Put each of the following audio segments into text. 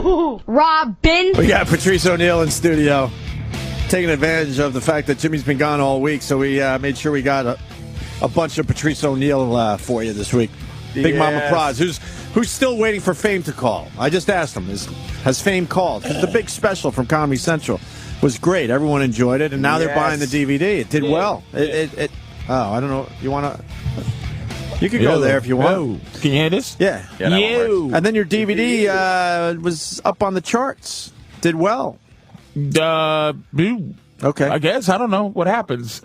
HooHooHooRobin. We got Patrice O'Neal in studio, taking advantage of the fact that Jimmy's been gone all week, so we made sure we got a bunch of Patrice O'Neal for you this week. Big Mama Prods, who's still waiting for Fame to call. I just asked him, has Fame called? Because the big special from Comedy Central was great. Everyone enjoyed it, and now they're buying the DVD. It did well. I don't know. You want to... You can go there if you want. Can you hear this? Yeah. And then your DVD was up on the charts. Did well. Okay. I guess. I don't know what happens.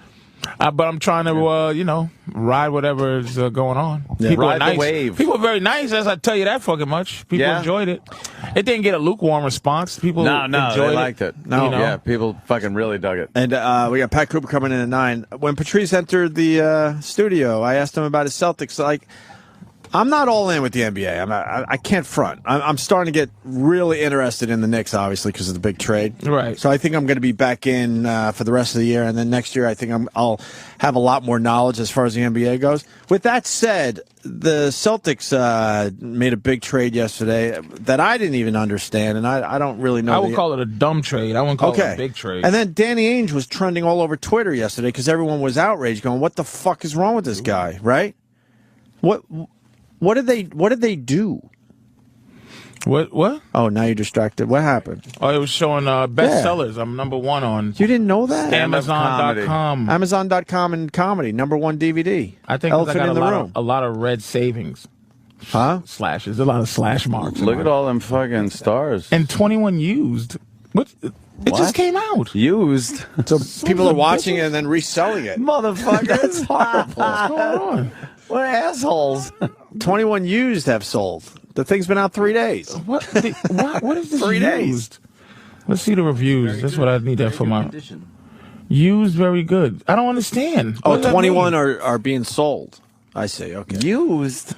But I'm trying to, ride whatever is going on. Yeah. People ride are nice. The wave. People are very nice, as I tell you that fucking much. People enjoyed it. It didn't get a lukewarm response. People enjoyed they liked it. No. Yeah, people fucking really dug it. And we got Pat Cooper coming in at 9. When Patrice entered the studio, I asked him about his Celtics. Like, I'm not all in with the NBA. I can't front. I'm starting to get really interested in the Knicks, obviously, because of the big trade. Right. So I think I'm going to be back in for the rest of the year, and then next year I think I'll have a lot more knowledge as far as the NBA goes. With that said, the Celtics made a big trade yesterday that I didn't even understand, and I don't really know. I would call it a dumb trade. I wouldn't call it a big trade. And then Danny Ainge was trending all over Twitter yesterday because everyone was outraged, going, "What the fuck is wrong with this guy?" Right? What did they do? What? Oh, now you're distracted. What happened? Oh, it was showing bestsellers. I'm #1 on. You didn't know that? Amazon.com. Amazon.com and comedy, #1 DVD. I think Elephant I got in the Room. a lot of red savings. Huh? Slashes. A lot of slash marks. Look at all them fucking stars. And 21 used. What? It just came out. Used. So people are watching it and then reselling it. Motherfucker. That's horrible. What's going on? What assholes. 21 used have sold. The thing's been out 3 days. What is this 3 days. used? Let's see the reviews. That's what I need that for my... Used, very good. I don't understand. Oh, What does that 21 mean? are being sold. I see, okay. Used.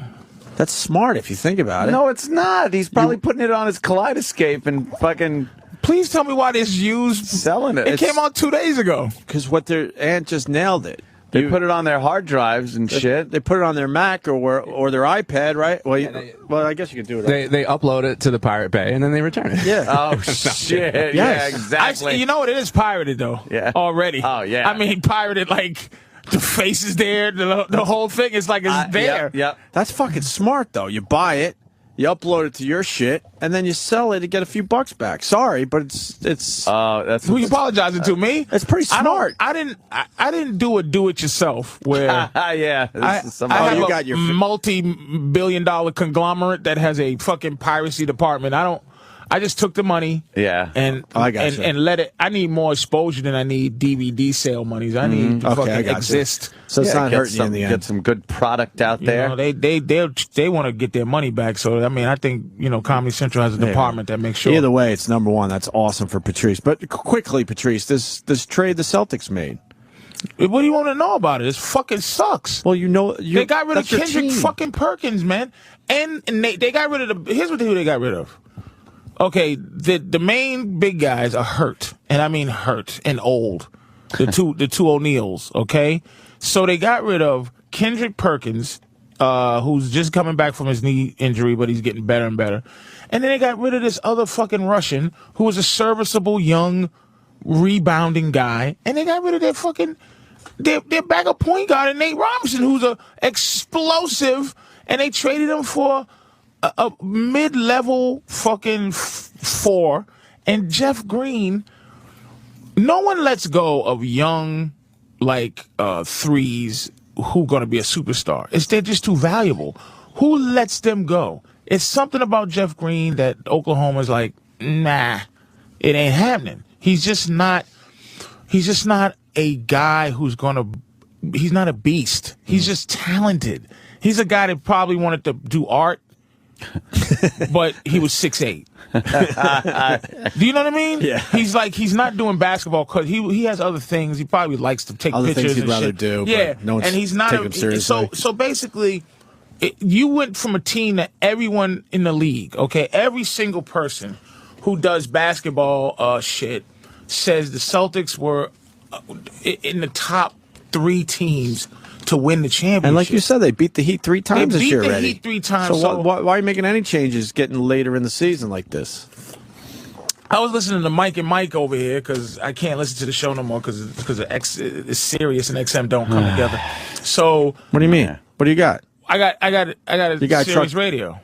That's smart if you think about it. No, it's not. He's probably putting it on his Kaleidoscape and fucking... Please tell me why this used... Selling it. It came out 2 days ago. Because what their aunt just nailed it. They put it on their hard drives and shit. They put it on their Mac or their iPad, right? Well, I guess you can do it. They upload it to the Pirate Bay and then they return it. Yeah. Oh, shit. Yeah, exactly. You know what? It is pirated, though. Yeah. Already. Oh, yeah. I mean, pirated, like, the face is there. The whole thing is like it's there. Yep. That's fucking smart, though. You buy it, you upload it to your shit, and then you sell it to get a few bucks back. Sorry, but it's. That's Who you apologizing to? Me? It's pretty smart. I didn't do it yourself where yeah. I have you a got your multi-billion-dollar conglomerate that has a fucking piracy department. I just took the money, and I got you. and let it. I need more exposure than I need DVD sale monies. I need to fucking exist. So it's not hurting you in the Get end. some good product out there. You know, they want to get their money back. So I mean, I think Comedy Central has a department that makes sure. Either way, it's #1. That's awesome for Patrice. But quickly, Patrice, this trade the Celtics made. What do you want to know about it? It fucking sucks. Well, they got rid of Kendrick fucking Perkins, man, and they got rid of Here's who they got rid of. Okay, the main big guys are hurt, and I mean hurt and old. The two O'Neals, okay? So they got rid of Kendrick Perkins, who's just coming back from his knee injury, but he's getting better and better. And then they got rid of this other fucking Russian who was a serviceable young rebounding guy, and they got rid of their backup point guard and Nate Robinson, who's a explosive, and they traded him for a mid-level fucking 4, and Jeff Green. No one lets go of young, threes who going to be a superstar. They're just too valuable. Who lets them go? It's something about Jeff Green that Oklahoma's like, nah, it ain't happening. He's just not a guy he's not a beast. He's just talented. He's a guy that probably wanted to do art, but he was 6'8". Do you know what I mean? Yeah. He's not doing basketball because he has other things. He probably likes to take other pictures things he'd and rather shit. do. Yeah, but no one's and he's not taking him seriously. So basically, you went from a team that everyone in the league, okay, every single person who does basketball shit says the Celtics were in the top 3 teams to win the championship. And like you said, they beat the Heat 3 times this year already. They beat the Heat 3 times. So why are you making any changes getting later in the season like this? I was listening to Mike and Mike over here because I can't listen to the show no more because it's Sirius and XM don't come together. So what do you mean? What do you got? I got a Sirius radio.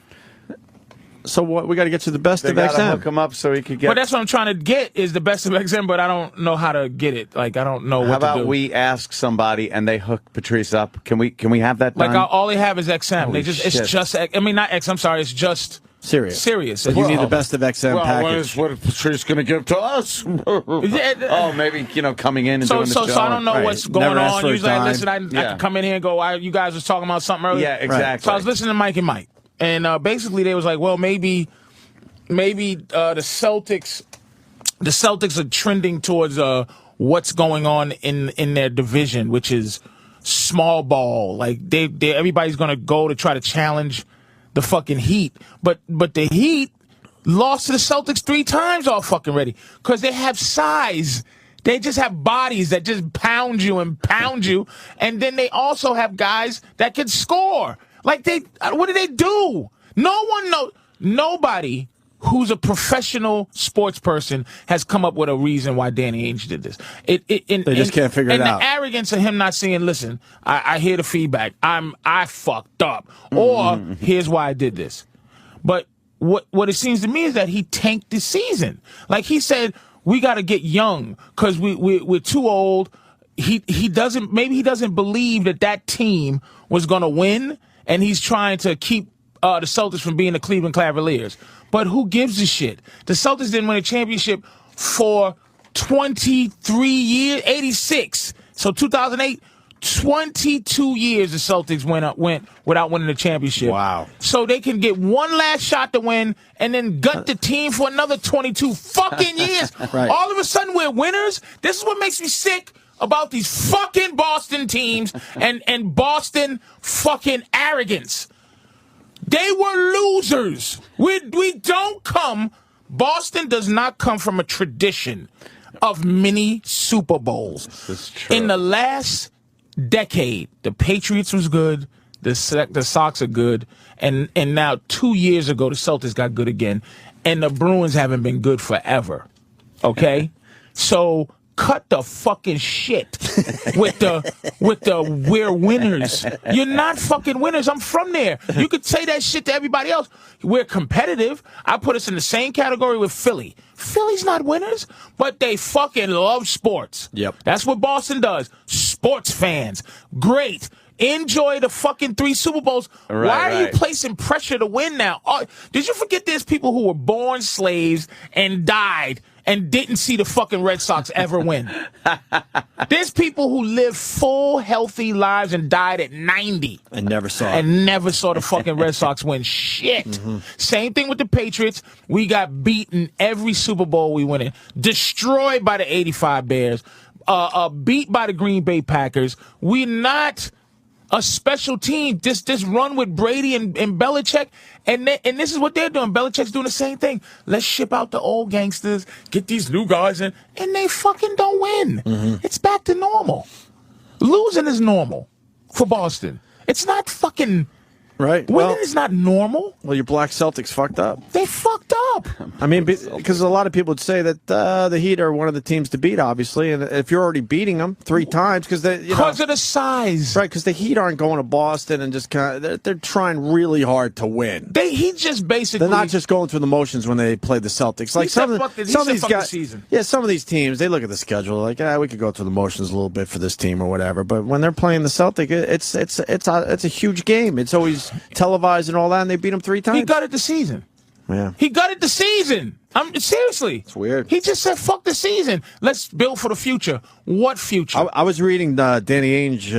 So what? We got to get you the best of XM. XM. Hook him up so he could get. But that's what I'm trying to get is the best of XM, but I don't know how to get it. Like I don't know what to do. How about we ask somebody and they hook Patrice up? Can we have that done? Like all they have is XM. Holy It's shit. just. I mean, not X. I'm sorry. It's just Sirius. Sirius. You need the best of XM package. What is Patrice going to give to us? Oh, maybe coming in and doing the show. So I don't know what's going Never ask on. for a Usually, dime. I can come in here and go, you guys was talking about something earlier. Yeah, exactly. So I was listening to Mike and Mike, and basically they was like, well, maybe the Celtics are trending towards what's going on in their division, which is small ball. Like everybody's gonna go to try to challenge the fucking Heat, but the Heat lost to the Celtics 3 times all fucking ready because they have size. They just have bodies that just pound you, and then they also have guys that can score. Like what do they do? No one knows. Nobody who's a professional sports person has come up with a reason why Danny Ainge did this. They just can't figure it out. And the arrogance of him not saying, listen, I hear the feedback. I fucked up. Or here's why I did this. But what it seems to me is that he tanked the season. Like he said, we got to get young because we're too old. He doesn't believe that team was going to win, and he's trying to keep the Celtics from being the Cleveland Cavaliers. But who gives a shit? The Celtics didn't win a championship for 23 years, 86. So 2008, 22 years the Celtics went without winning a championship. Wow. So they can get one last shot to win and then gut the team for another 22 fucking years. Right. All of a sudden we're winners. This is what makes me sick about these fucking Boston teams and Boston fucking arrogance. They were losers. We don't come. Boston does not come from a tradition of many Super Bowls. This is true. In the last decade, the Patriots was good. The Sox are good. And now 2 years ago, the Celtics got good again. And the Bruins haven't been good forever. Okay? So cut the fucking shit with the we're winners. You're not fucking winners. I'm from there. You could say that shit to everybody else. We're competitive. I put us in the same category with Philly. Philly's not winners, but they fucking love sports. Yep. That's what Boston does. Sports fans. Great. Enjoy the fucking 3 Super Bowls. Why are you placing pressure to win now? Did you forget there's people who were born slaves and died and didn't see the fucking Red Sox ever win? There's people who lived full, healthy lives and died at 90. And never saw it. And never saw the fucking Red Sox win shit. Same thing with the Patriots. We got beaten every Super Bowl we went in. Destroyed by the 85 Bears. Beat by the Green Bay Packers. We're not a special team. This run with Brady and Belichick, and this is what they're doing. Belichick's doing the same thing. Let's ship out the old gangsters, get these new guys in, and they fucking don't win. It's back to normal. Losing is normal for Boston. It's not fucking Right. winning is not normal. Well, your Black Celtics fucked up. They fucked up. I mean, because a lot of people would say that the Heat are one of the teams to beat, obviously, and if you're already beating them 3 times, because of the size, right? Because the Heat aren't going to Boston and just kind of they're trying really hard to win. He just basically they're not just going through the motions when they play the Celtics. Like some of these guys, some of these teams, they look at the schedule like, we could go through the motions a little bit for this team or whatever. But when they're playing the Celtic, it's a huge game. It's always televised and all that, and they beat them 3 times. He gutted the season. Yeah. He gutted the season. Seriously. It's weird. He just said, fuck the season. Let's build for the future. What future? I was reading Danny Ainge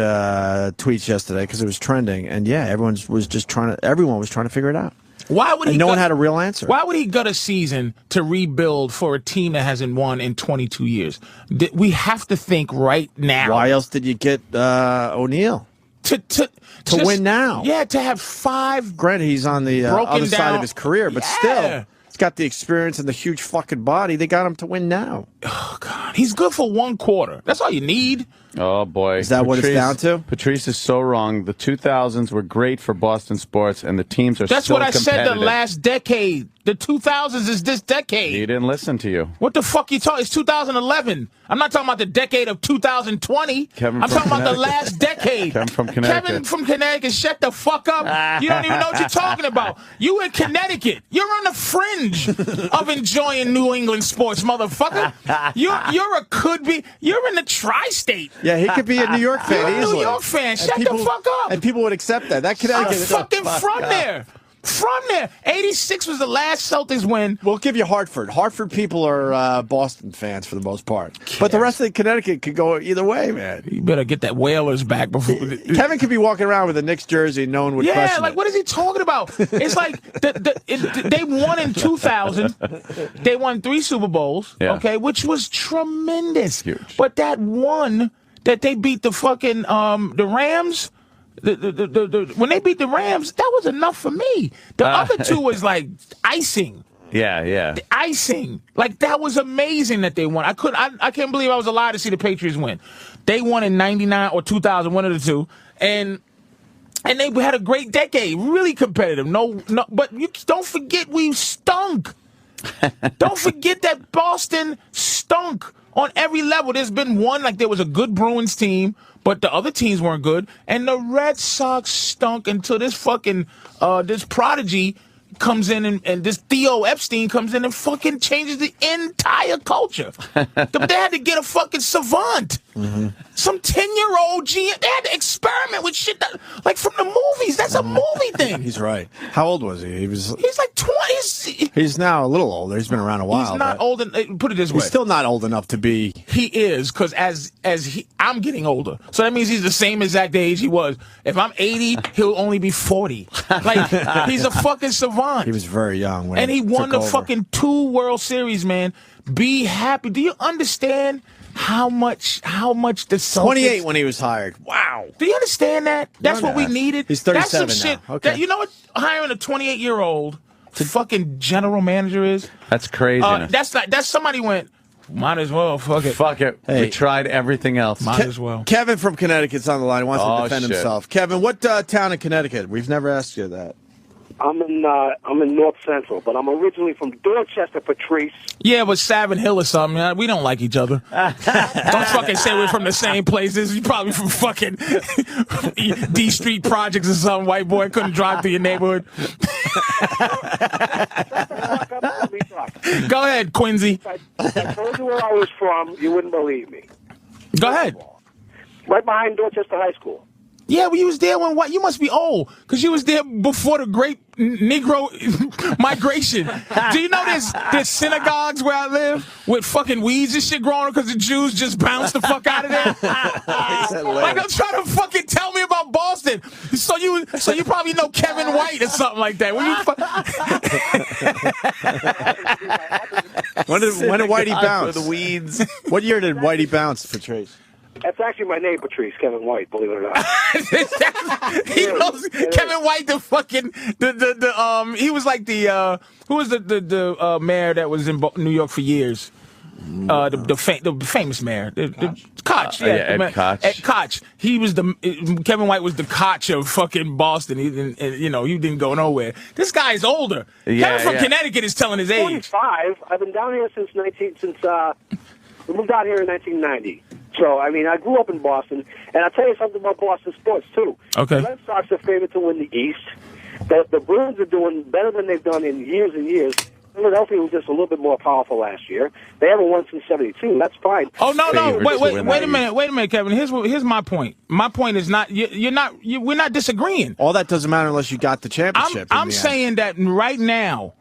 tweets yesterday because it was trending, and yeah, everyone was trying to figure it out. Why would he? No one had a real answer. Why would he gut a season to rebuild for a team that hasn't won in 22 years? We have to think right now. Why else did you get O'Neal? To win now. Yeah, to have 5. Granted, he's on the other side of his career, but still, he's got the experience and the huge fucking body. They got him to win now. Oh, God. He's good for one quarter. That's all you need. Oh, boy. Is that what it's down to? Patrice is so wrong. The 2000s were great for Boston sports, and the teams are That's so what I said competitive. the last decade. The 2000s is this decade. He didn't listen to you. What the fuck you talking? It's 2011. I'm not talking about the decade of 2020. I'm talking about the last decade. Kevin from Connecticut. Kevin from Connecticut, shut the fuck up. You don't even know what you're talking about. You in Connecticut. You're on the fringe of enjoying New England sports, motherfucker. You're a could-be. You're in the tri-state. Yeah, he could be a New York fan You're a easily. New York fan. Shut people, the fuck up. And people would accept that. That I'm Connecticut fucking from there. From there. 86 was the last Celtics win. We'll give you Hartford. Hartford people are Boston fans for the most part. But the rest of Connecticut could go either way, man. You better get that Whalers back before. Kevin could be walking around with a Knicks jersey and no one would question Yeah, like, it. what is he talking about? It's like they won in 2000. They won 3 Super Bowls, okay, which was tremendous. Huge. But that one that they beat the fucking the Rams. When they beat the Rams, that was enough for me. The other 2 was like icing. Yeah. The icing. Like, that was amazing that they won. I can't believe I was alive to see the Patriots win. They won in 99 or 2000, one of the 2. And they had a great decade, really competitive. No, but you don't forget we stunk. Don't forget that Boston stunk on every level. There's been one, like there was a good Bruins team, but the other teams weren't good. And the Red Sox stunk until this fucking, this prodigy comes in and this Theo Epstein comes in and fucking changes the entire culture. They had to get a fucking savant. Mm-hmm. Some 10-year-old GM. They had to experiment with shit that, like from the movies. That's a movie thing. He's right. How old was he? He's like 20. He's now a little older. He's been around a while. He's not old. Put it this way. He's still not old enough to be. He is, because I'm getting older. So that means he's the same exact age he was. If I'm 80, he'll only be 40. Like, he's a fucking savant. He was very young when and he won the over. fucking 2 World Series, man. Be happy. Do you understand how much the Celtics... 28 when he was hired. Wow. Do you understand that? That's what we needed. He's 37 That's some shit. now. Okay. You know what hiring a 28-year-old fucking general manager is? That's crazy. That's somebody went, might as well, fuck it. Fuck it. Hey. We tried everything else. Might as well. Kevin from Connecticut's on the line. He wants to defend shit. himself. Kevin, what town in Connecticut? We've never asked you that. I'm in North Central, but I'm originally from Dorchester, Patrice. Yeah, but Savin Hill or something. We don't like each other. Don't fucking say we're from the same places. You're probably from fucking D Street Projects or something. White boy couldn't drive through your neighborhood. Go ahead, Quincy. If I told you where I was from, you wouldn't believe me. Go ahead. Right behind Dorchester High School. Yeah, well, you was there when what? You must be old, because you was there before the great Negro migration. Do you know there's synagogues where I live with fucking weeds and shit growing because the Jews just bounced the fuck out of there? Like, I'm trying to fucking tell me about Boston. So you probably know Kevin White or something like that. When did Whitey bounce? The weeds. What year did Whitey bounce, Patrice? That's actually my name, Patrice, Kevin White, believe it or not. He knows Kevin White, the fucking he was like the who was the mayor that was in New York for years. The famous mayor, Koch, Ed Koch. Ed Koch. He was Kevin White was the Koch of fucking Boston. He didn't go nowhere. This guy's older. Yeah, Kevin from Connecticut is telling his age. 45. I've been down here since we moved out here in 1990. So, I mean, I grew up in Boston, and I'll tell you something about Boston sports, too. Okay. The Red Sox are favored to win the East. The Bruins are doing better than they've done in years and years. Philadelphia was just a little bit more powerful last year. They haven't won since '72. That's fine. Oh no! Favorites Wait a minute, Kevin. Here's my point. My point is not we're not disagreeing. All that doesn't matter unless you got the championship. I'm saying that right now,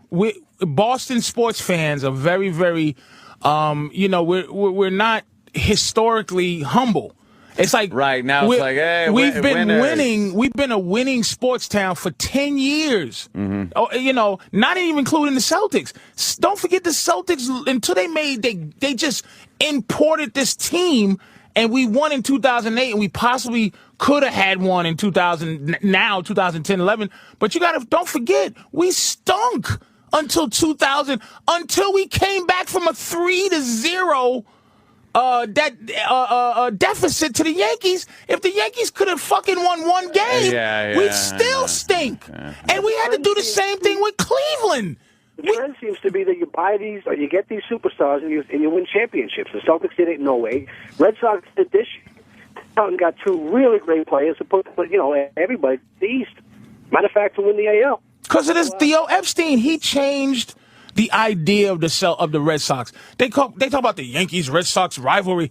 Boston sports fans are very, very, we're not historically humble. It's like right now it's like, hey, we've been winners. winning. We've been a winning sports town for 10 years. Mm-hmm. Oh, not even including the Celtics. Don't forget the Celtics. Until they just imported this team, and we won in 2008, and we possibly could have had one in 2010, 11. But don't forget, we stunk until 2000, until we came back from a 3-0 deficit to the Yankees. If the Yankees could have fucking won one game, we'd still stink. And we had to do the same thing with Cleveland. The trend seems to be that you buy these, or you get these superstars, and you win championships. The Celtics did it in 08. Red Sox did this year. Got two really great players to put, everybody the East. Matter of fact, to win the AL. Because of this Theo Epstein, he changed the idea of the Red Sox. They talk about the Yankees-Red Sox rivalry.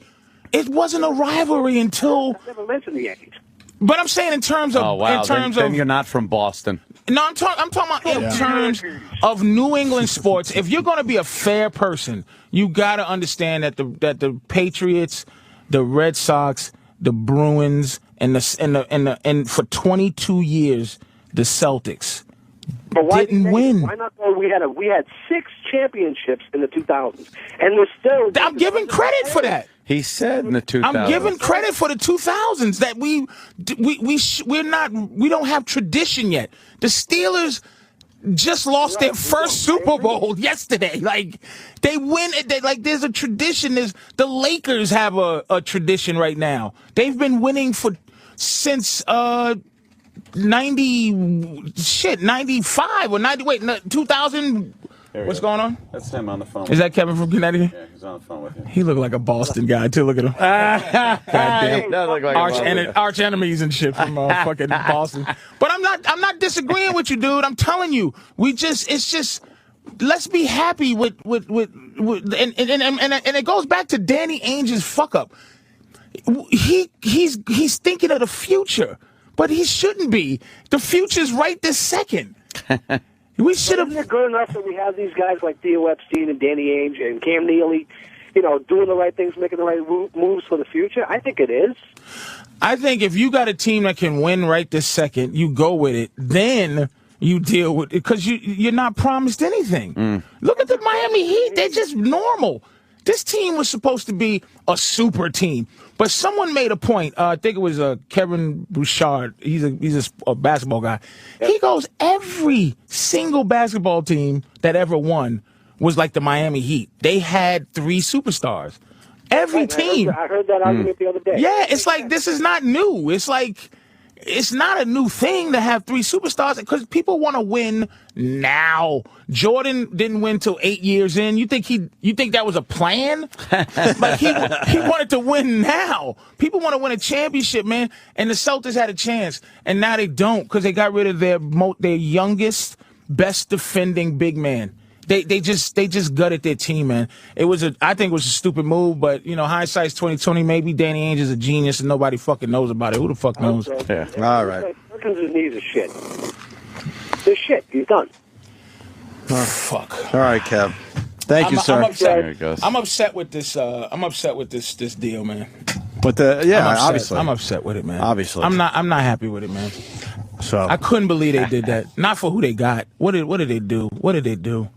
It wasn't a rivalry until. I never mentioned the Yankees. But I'm saying in terms of. Oh wow! Then you're not from Boston. No, I'm talking about in terms of New England sports. If you're going to be a fair person, you got to understand that the Patriots, the Red Sox, the Bruins, and for 22 years the Celtics didn't win. Why not? We had 6 championships in the 2000s, and we're still. I'm giving credit for that. He said in the 2000s. I'm giving credit for the 2000s that we don't have tradition yet. The Steelers just lost their first Super Bowl yesterday. Like they win it. Like there's a tradition. The Lakers have a tradition right now. They've been winning since 95 or 90. Wait, 2000. What's going on? That's him on the phone. Is that Kevin from Connecticut? Yeah, he's on the phone with you. He looked like a Boston guy too. Look at him. Goddamn. Arch enemies and shit from fucking Boston. But I'm not disagreeing with you, dude. I'm telling you, it's just let's be happy with and it goes back to Danny Ainge's fuck up. He's thinking of the future, but he shouldn't be. The future's right this second. We should have. Isn't it good enough that we have these guys like Theo Epstein and Danny Ainge and Cam Neely, doing the right things, making the right moves for the future? I think it is. I think if you got a team that can win right this second, you go with it. Then you deal with it because you're not promised anything. Look at the Miami Heat; they're just normal. This team was supposed to be a super team, but someone made a point. I think it was Kevin Bouchard. He's a basketball guy. He goes, every single basketball team that ever won was like the Miami Heat. They had 3 superstars. Every team. I heard that argument the other day. Yeah, it's like this is not new. It's like it's not a new thing to have 3 superstars because people want to win now. Jordan didn't win till 8 years in. You think that was a plan? Like he wanted to win now. People want to win a championship, man. And the Celtics had a chance, and now they don't because they got rid of their youngest, best defending big man. They just gutted their team, man. I think it was a stupid move, but hindsight's 20/20. Maybe Danny Ainge is a genius and nobody fucking knows about it. Who the fuck knows? Yeah. All right. Perkins' knees are shit. They're shit. He's done. Fuck. All right, Kev. Thank you, sir. I'm upset. There he goes. I'm upset with this. I'm upset with this deal, man. But obviously, I'm upset with it, man. Obviously, I'm not happy with it, man. So I couldn't believe they did that. Not for who they got. What did they do? What did they do?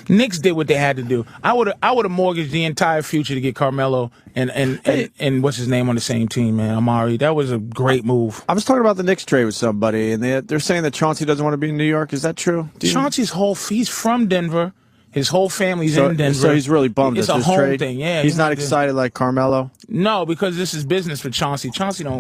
Knicks did what they had to do. I would have mortgaged the entire future to get Carmelo and what's his name on the same team, man. Amari. That was a great move. I was talking about the Knicks trade with somebody, and they're saying that Chauncey doesn't want to be in New York. Is that true? Chauncey's he's from Denver. His whole family's in Denver. So he's really bummed it's at a this home trade. thing. Yeah, he's not excited like Carmelo. No, because this is business for Chauncey.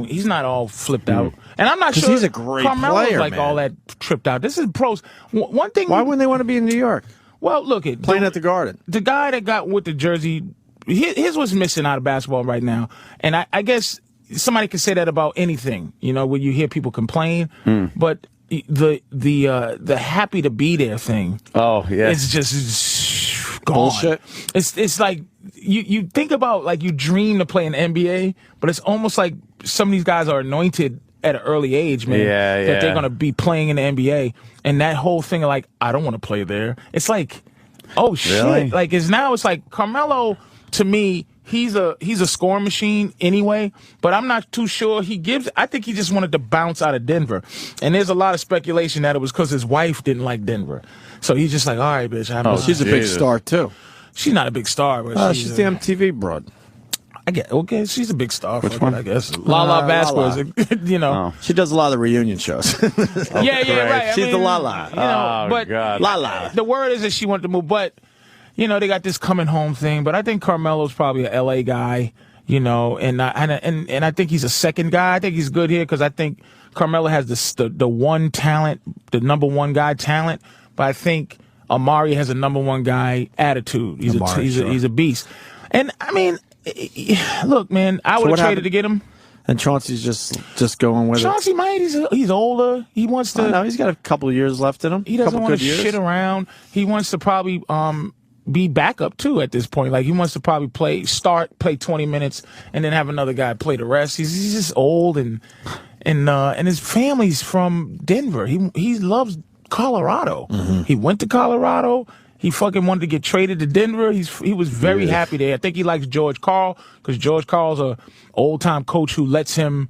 He's not all flipped out, and I'm not sure he's a great Carmelo's player, like man. all that tripped out. This is pros. One thing. Why wouldn't they want to be in New York? Well, look playing at the Garden. The guy that got with the jersey, his was missing out of basketball right now, and I guess somebody can say that about anything. When you hear people complain, but the happy to be there thing. Oh yeah, it's just gone. Bullshit. It's like you think about like you dream to play in the NBA, but it's almost like some of these guys are anointed at an early age, man. Yeah. That they're going to be playing in the NBA. And that whole thing of like, I don't want to play there. It's like, oh shit. Really? Like it's like Carmelo, to me, he's a scoring machine anyway, but I'm not too sure I think he just wanted to bounce out of Denver. And there's a lot of speculation that it was because his wife didn't like Denver. So he's just like, all right, bitch. She's a big star too. She's not a big star, but she's the MTV broad. I get okay. She's a big star. Which one? I guess. Lala Vasquez. She does a lot of the reunion shows. Yeah, right. She's the Lala. But God. Lala. The word is that she wanted to move, but you know, they got this coming home thing, but I think Carmelo's probably a LA guy, you know, and I think he's a second guy. I think he's good here because I think Carmelo has the one talent, the number one guy talent, but I think Amari has a number one guy attitude. He's a beast. And I mean, look, man, I would have traded to get him. And Chauncey's just going with Chauncey it. might. He's older. He wants to. No, he's got a couple of years left in him. He doesn't want to shit around. He wants to probably be backup too at this point. Like he wants to probably play 20 minutes, and then have another guy play the rest. He's just old and his family's from Denver. He loves Colorado. Mm-hmm. He went to Colorado. He fucking wanted to get traded to Denver. He was very happy there. I think he likes George Karl because George Karl's a old time coach who lets him.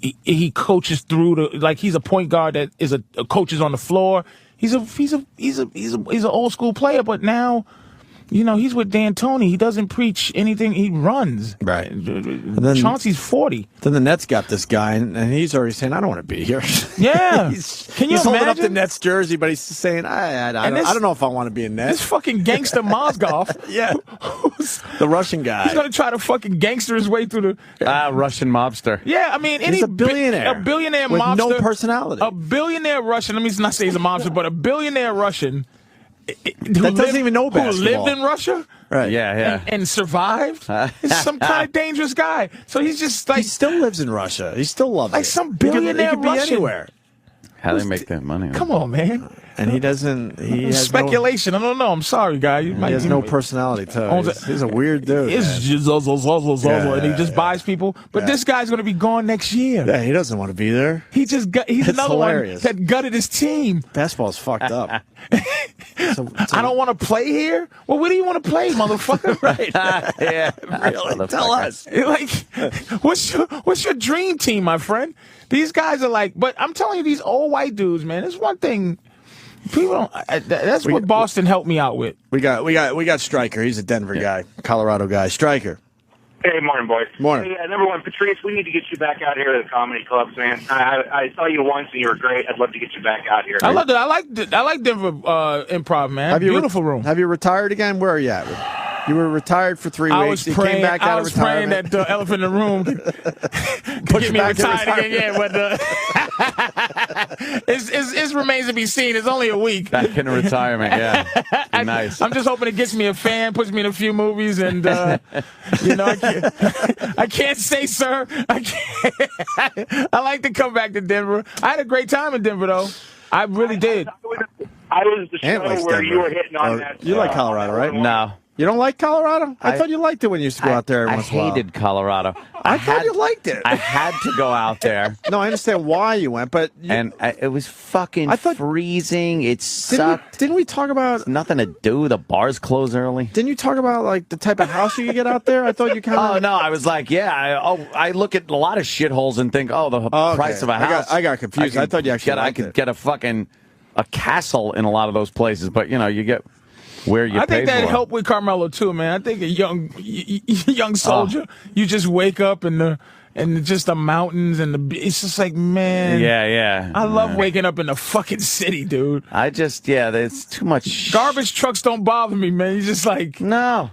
He coaches through like he's a point guard that is a coaches on the floor. He's an old school player, but now, you know, he's with D'Antoni. He doesn't preach anything. He runs. Right. And then Chauncey's 40. Then the Nets got this guy, and he's already saying, "I don't want to be here." Yeah. Can you imagine? Holding up the Nets jersey, but he's saying, "I don't know if I want to be a Net." This fucking gangster Mozgov. Yeah. The Russian guy. He's gonna try to fucking gangster his way through the Russian mobster. Yeah, I mean, he's a billionaire. A billionaire with mobster. no personality. A billionaire Russian. Let me not say he's a mobster, but a billionaire Russian. That doesn't even know basketball. Who lived in Russia. Right. Yeah. And survived. He's some kind of dangerous guy. So he's just like. He still lives in Russia. He still loves it. Like some billionaire he could be Russian. Anywhere. How they make that money? Come on, man. And he doesn't. He has speculation. I don't know. I'm sorry, guy. He has no personality. He's a weird dude. It's just and he just buys people. But this guy's going to be gone next year. Yeah, he doesn't want to be there. He's another hilarious. one that gutted his team. Basketball's fucked up. I don't want to play here. Well, where do you want to play, motherfucker? Right? Yeah, really. Tell us. Like, what's your dream team, my friend? These guys are like, but I'm telling you, these old white dudes, man. There's one thing. People don't. That's what Boston helped me out with. We got Stryker. He's a Denver guy, Colorado guy. Stryker. Hey, morning, boys. Morning. Hey, number one, Patrice, we need to get you back out here to the comedy clubs, man. I saw you once and you were great. I'd love to get you back out here. I loved it. I like Denver improv, man. Beautiful room. Have you retired again? Where are you at? You were retired for 3 weeks. You came back out of retirement. I was praying that the elephant in the room could get me retired again. Yeah, but it remains to be seen. It's only a week. Back in retirement, yeah. Nice. I'm just hoping it gets me a fan, puts me in a few movies, and you know, I can't say, sir. I like to come back to Denver. I had a great time in Denver, though. I really did. I was the show where you were hitting on that. You like Colorado, right? No. You don't like Colorado? I thought you liked it when you used to go out there every once in a while. I hated Colorado. I thought you liked it. I had to go out there. No, I understand why you went, but... it was fucking freezing. It sucked. Didn't we talk about... Nothing to do. The bars close early. Didn't you talk about, like, the type of house you could get out there? I thought you kind of... Oh, no. I was like, I look at a lot of shitholes and think, the price of a house. I got confused. I thought you actually I could get a castle in a lot of those places, but, you know, you get... Where you I think that for. helped with Carmelo too, man. I think a young soldier, you just wake up and just the mountains and it's just like, man. Yeah. I love waking up in the fucking city, dude. It's too much. Garbage trucks don't bother me, man. You're just like, no.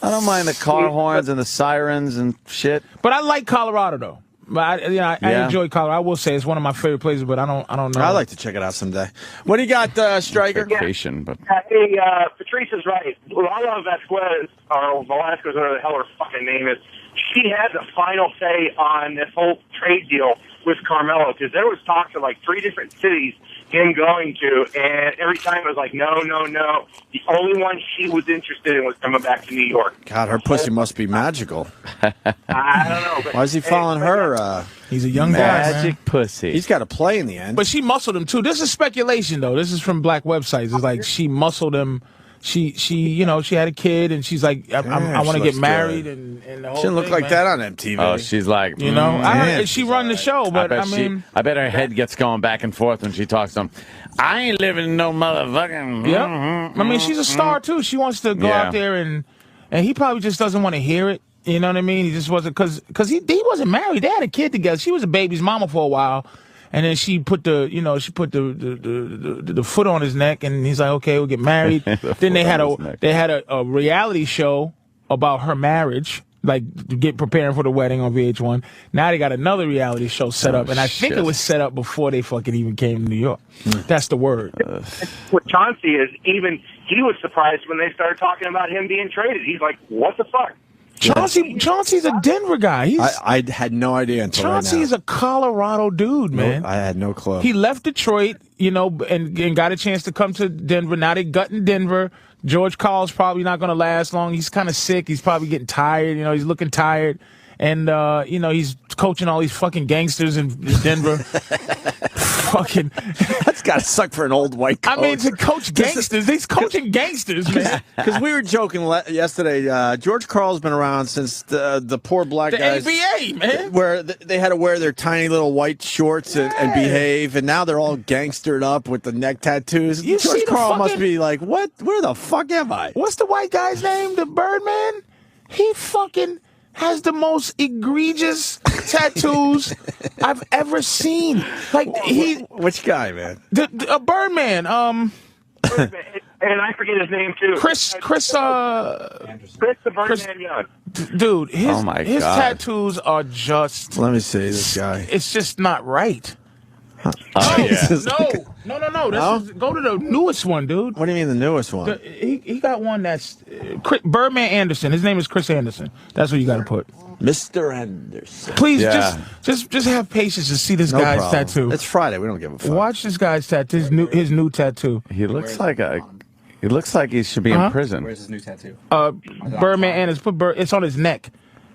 I don't mind the car horns and the sirens and shit. But I like Colorado though. But I enjoy Colorado. I will say it's one of my favorite places, but I don't know. I'd like to check it out someday. What do you got, Stryker? Vacation, but hey, Patrice is right. Lala Vasquez, or Velasquez, whatever the hell her fucking name is, she had the final say on this whole trade deal with Carmelo, because there was talks of like 3 different cities him going to, and every time it was like, no. The only one she was interested in was coming back to New York. God, her pussy must be magical. I don't know. But, why is he following her? He's a young guy, magic pussy. He's got to play in the end. But she muscled him too. This is speculation, though. This is from black websites. It's like she muscled him. She had a kid, and she's like, I want to get married, and the whole she didn't look like that on MTV. Oh, she's like, I heard she run the show, but I bet her head gets going back and forth when she talks to him. I ain't living no motherfucking. Yeah, I mean, she's a star too. She wants to go out there, and he probably just doesn't want to hear it. You know what I mean? He just wasn't because he wasn't married. They had a kid together. She was a baby's mama for a while. And then she put the foot on his neck, and he's like, okay, we'll get married. Then they had a reality show about her marriage, like preparing for the wedding on VH1. Now they got another reality show set up, and I think it was set up before they fucking even came to New York. That's the word. What Chauncey is, even he was surprised when they started talking about him being traded. He's like, what the fuck? Chauncey's a Denver guy. I had no idea until Chauncey right now. is a Colorado dude, man. I had no clue. He left Detroit, and got a chance to come to Denver. Now they gutting Denver. George Karl's probably not going to last long. He's kind of sick. He's probably getting tired. He's looking tired. And, he's coaching all these fucking gangsters in Denver. Fucking. That's got to suck for an old white coach. I mean, to coach gangsters. He's coaching gangsters, man. Because we were joking yesterday. George Karl's been around since the poor black guys. The ABA, man. Where they had to wear their tiny little white shorts and behave. And now they're all gangstered up with the neck tattoos. George Karl must be like, what? Where the fuck am I? What's the white guy's name? The Birdman? He fucking has the most egregious tattoos I've ever seen. Like which guy, man? A Birdman. And I forget his name too. Chris the Birdman Young. Dude, his God. tattoos are just. Let me see this guy. It's just not right. Oh, No. Go to the newest one, dude. What do you mean the newest one? He got one that's Birdman Anderson. His name is Chris Anderson. That's what you got to put. Mr. Anderson. Please, just have patience to see this guy's tattoo. It's Friday. We don't give a fuck. Watch this guy's tattoo. His new tattoo. He looks like he should be in prison. Where's his new tattoo? Birdman Anderson. It's on his neck.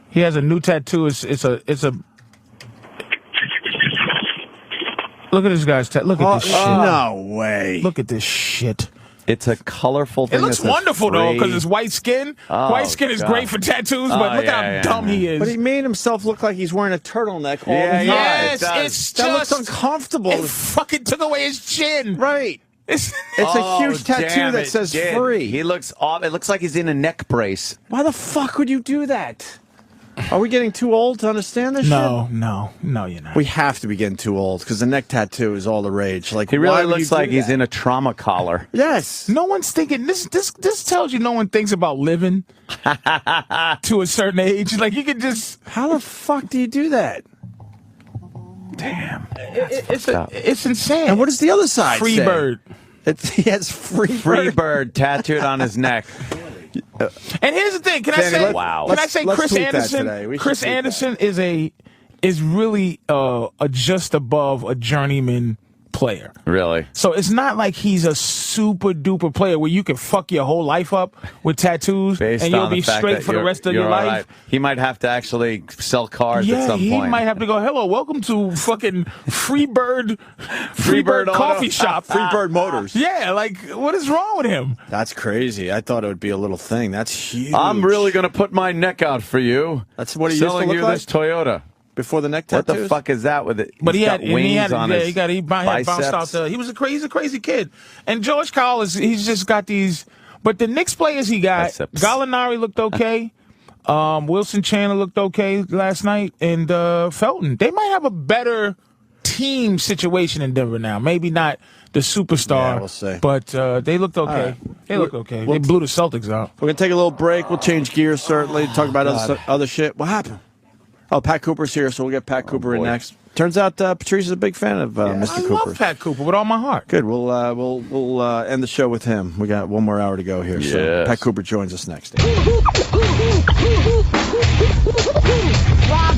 He has a new tattoo. It's a. Look at this guy's tattoo. Look at this shit. No way. Look at this shit. It's a colorful thing. It looks wonderful, though, because it's white skin. White skin is great for tattoos, but look how dumb he is. But he made himself look like he's wearing a turtleneck all the time. Yes, it's just uncomfortable. It fucking took away his chin. Right. It's a huge tattoo that says free. He looks off. It looks like he's in a neck brace. Why the fuck would you do that? Are we getting too old to understand this shit? No, you're not. We have to be getting too old because the neck tattoo is all the rage. Like he really looks like he's in a trauma collar. Yes. No one's thinking this tells you no one thinks about living to a certain age. Like you can just how the fuck do you do that? Damn. It's insane. And what does the other side Free say? bird. He has free bird tattooed on his neck. And here's the thing. Can I say Chris Anderson? Chris Anderson is really just above a journeyman player. Really? So it's not like he's a super duper player where you can fuck your whole life up with tattoos and you'll be straight for the rest of your life. Right. He might have to actually sell cars at some point. He might have to go, hello, welcome to fucking Freebird coffee shop. Freebird Motors. Yeah, like, what is wrong with him? That's crazy. I thought it would be a little thing. That's huge. I'm really going to put my neck out for you. That's what he selling used to look you like? this Toyota. Before the neck tattoos? What the fuck is that with it? But he had wings on his he bounced out. He was a crazy kid. And George Karl he's just got these. But the Knicks players he got, biceps. Gallinari looked okay. Wilson Chandler looked okay last night, and Felton. They might have a better team situation in Denver now. Maybe not the superstar. Yeah, we'll see. But they looked okay. Right. They looked okay. They blew the Celtics out. We're gonna take a little break. We'll change gears certainly. Talk about other shit. What happened? Oh, Pat Cooper's here, so we'll get Pat Cooper in next. Turns out Patrice is a big fan of Mr. Cooper. I love Pat Cooper with all my heart. Good. We'll end the show with him. We got one more hour to go here. So Pat Cooper joins us next. Rob